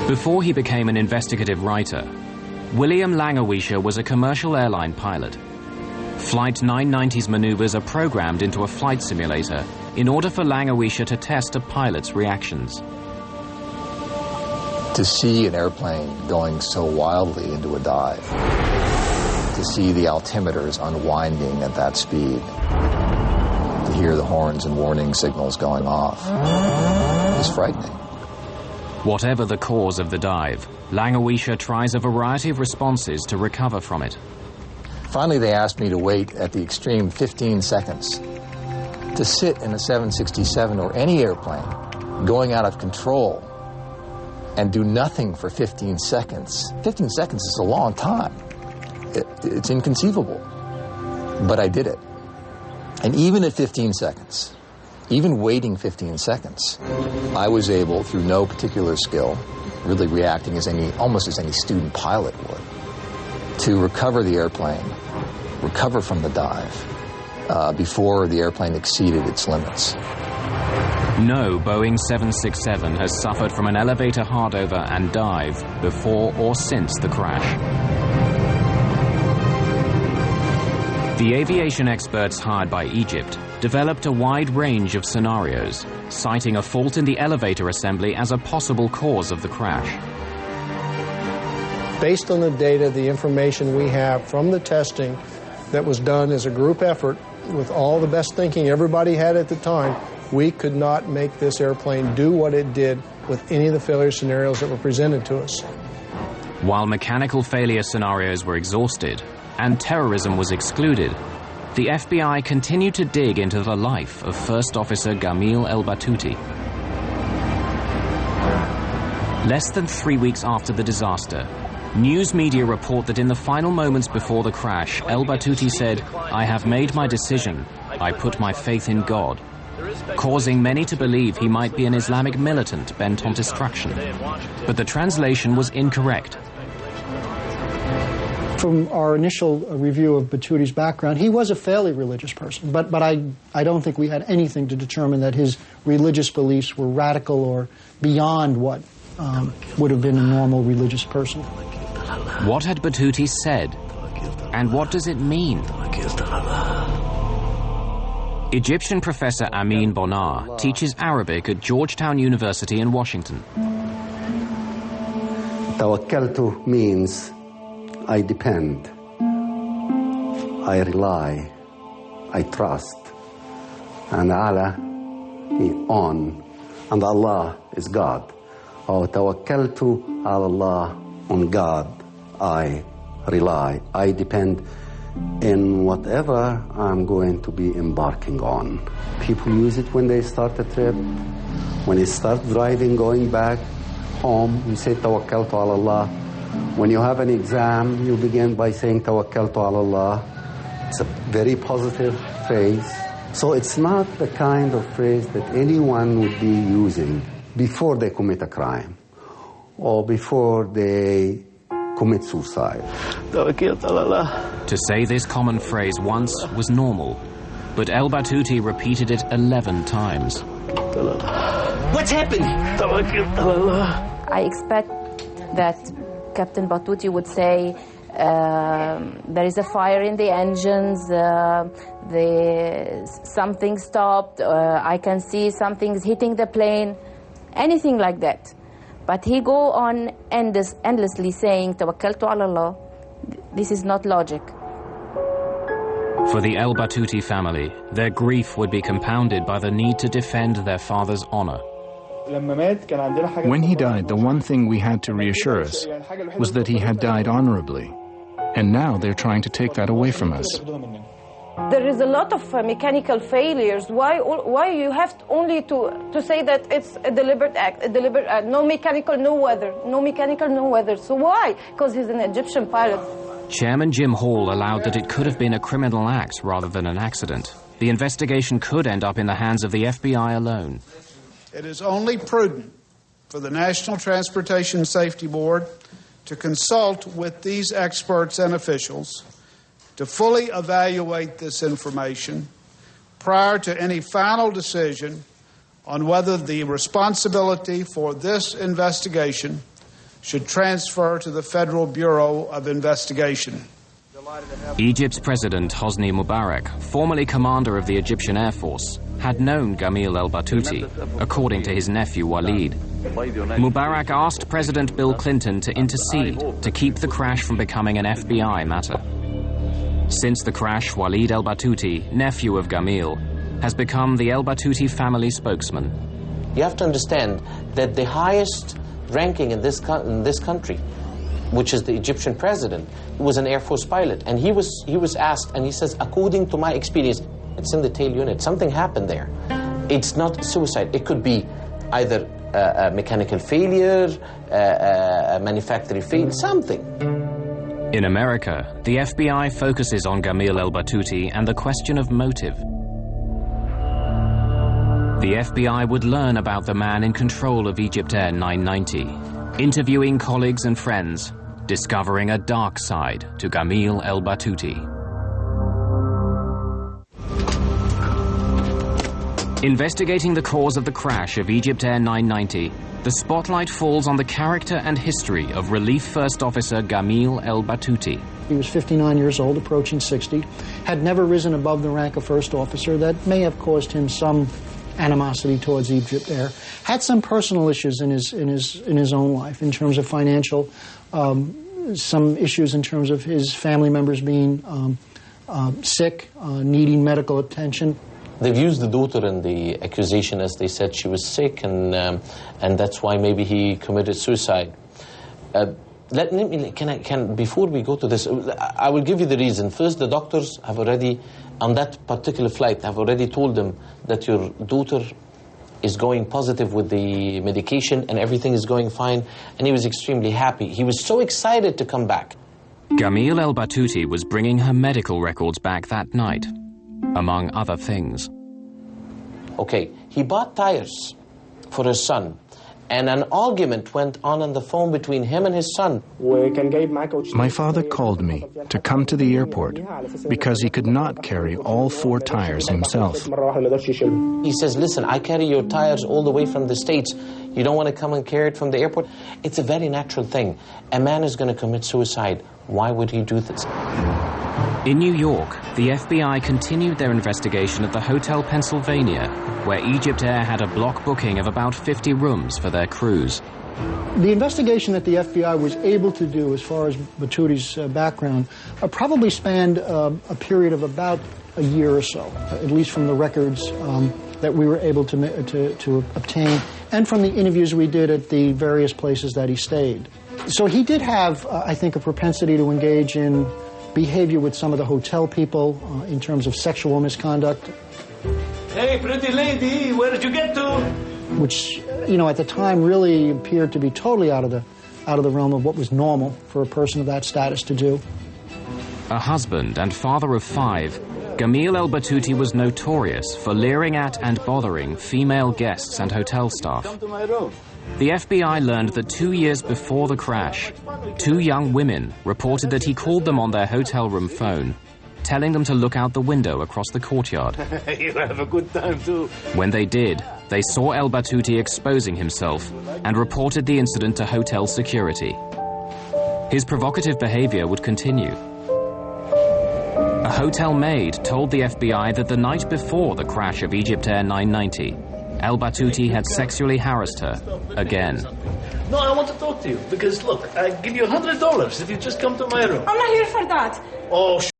Before he became an investigative writer, William Langewiesche was a commercial airline pilot. Flight 990's maneuvers are programmed into a flight simulator in order for Langewiesche to test a pilot's reactions. To see an airplane going so wildly into a dive, to see the altimeters unwinding at that speed, to hear the horns and warning signals going off, is frightening. Whatever the cause of the dive, Langewiesche tries a variety of responses to recover from it. Finally, they asked me to wait at the extreme 15 seconds. To sit in a 767 or any airplane going out of control and do nothing for 15 seconds. 15 seconds is a long time. It's inconceivable. But I did it. And even at 15 seconds, even waiting 15 seconds, I was able, through no particular skill, really reacting almost as any student pilot would, to recover the airplane, recover from the dive, before the airplane exceeded its limits. No Boeing 767 has suffered from an elevator hardover and dive before or since the crash. The aviation experts hired by Egypt developed a wide range of scenarios, citing a fault in the elevator assembly as a possible cause of the crash. Based on the data, the information we have from the testing that was done as a group effort with all the best thinking everybody had at the time, we could not make this airplane do what it did with any of the failure scenarios that were presented to us. While mechanical failure scenarios were exhausted and terrorism was excluded, the FBI continued to dig into the life of First Officer Gamil El-Batouty. Less than 3 weeks after the disaster, news media report that in the final moments before the crash, El-Batouty said, "I have made my decision. I put my faith in God," causing many to believe he might be an Islamic militant bent on destruction. But the translation was incorrect. From our initial review of Batouti's background, he was a fairly religious person, but I don't think we had anything to determine that his religious beliefs were radical or beyond what would have been a normal religious person. What had Batouti said? And what does it mean? Egyptian professor Amin Bonar teaches Arabic at Georgetown University in Washington. Tawakkaltu means I depend, I rely, I trust, and ala on, and Allah is God. Oh, tawakkaltu ala Allah, on God I rely, I depend in whatever I'm going to be embarking on. People use it when they start a trip, when they start driving, going back home, you say tawakkaltu ala Allah. When you have an exam, you begin by saying tawakkaltu ala Allah. It's a very positive phrase. So it's not the kind of phrase that anyone would be using before they commit a crime or before they commit suicide. To say this common phrase once was normal, but El-Batouti repeated it 11 times. What's happening? I expect that Captain Batouti would say, there is a fire in the engines, something stopped, I can see something's hitting the plane, anything like that. But he go on endlessly saying, Tawakkaltu ala Allah. This is not logic. For the El-Batouti family, their grief would be compounded by the need to defend their father's honor. When he died, the one thing we had to reassure us was that he had died honorably. And now they're trying to take that away from us. There is a lot of mechanical failures. Why you have only to say that it's a deliberate act, no mechanical, no weather, no mechanical, no weather. So why? Because he's an Egyptian pilot. Chairman Jim Hall allowed that it could have been a criminal act rather than an accident. The investigation could end up in the hands of the FBI alone. It is only prudent for the National Transportation Safety Board to consult with these experts and officials to fully evaluate this information prior to any final decision on whether the responsibility for this investigation should transfer to the Federal Bureau of Investigation. Egypt's President Hosni Mubarak, formerly commander of the Egyptian Air Force, had known Gamil el-Batouti, according to his nephew Walid. Mubarak asked President Bill Clinton to intercede to keep the crash from becoming an FBI matter. Since the crash, Walid el-Batouti, nephew of Gamil, has become the el-Batouti family spokesman. You have to understand that the highest ranking in this country, which is the Egyptian president, was an Air Force pilot. And he was asked, and he says, according to my experience, it's in the tail unit. Something happened there. It's not suicide. It could be either a mechanical failure, a manufacturing failure, something. In America, the FBI focuses on Gamil el-Batouti and the question of motive. The FBI would learn about the man in control of Egypt Air 990, interviewing colleagues and friends, discovering a dark side to Gamil el-Batouti. Investigating the cause of the crash of Egypt Air 990, the spotlight falls on the character and history of Relief First Officer Gamil el-Batouti. He was 59 years old, approaching 60, had never risen above the rank of first officer. That may have caused him some animosity towards Egypt Air. Had some personal issues in his own life, in terms of financial, some issues in terms of his family members being sick, needing medical attention. They've used the daughter in the accusation as they said she was sick, and that's why maybe he committed suicide. Before we go to this, I will give you the reason. First, the doctors have already, on that particular flight, have already told them that your daughter is going positive with the medication and everything is going fine, and he was extremely happy. He was so excited to come back. Gamil el-Batouti was bringing her medical records back that night, among other things. Okay, he bought tires for his son, and an argument went on the phone between him and his son. My father called me to come to the airport because he could not carry all 4 tires himself. He says, listen, I carry your tires all the way from the States. You don't want to come and carry it from the airport? It's a very natural thing. A man is going to commit suicide. Why would he do this? In New York, the FBI continued their investigation at the Hotel Pennsylvania, where Egypt Air had a block booking of about 50 rooms for their crews. The investigation that the FBI was able to do as far as Batouti's background probably spanned a period of about a year or so, at least from the records that we were able to obtain and from the interviews we did at the various places that he stayed. So he did have, I think, a propensity to engage in behavior with some of the hotel people in terms of sexual misconduct. Hey, pretty lady, where did you get to? Which, at the time really appeared to be totally out of the realm of what was normal for a person of that status to do. A husband and father of 5, Gamil el-Batouti was notorious for leering at and bothering female guests and hotel staff. Come to my room. The FBI learned that 2 years before the crash, 2 young women reported that he called them on their hotel room phone, telling them to look out the window across the courtyard. You have a good time too. When they did, they saw el-Batouti exposing himself and reported the incident to hotel security. His provocative behavior would continue. A hotel maid told the FBI that the night before the crash of Egypt Air 990, el-Batouti had sexually harassed her again. No, I want to talk to you because, look, I give you $100 if you just come to my room. I'm not here for that. Oh,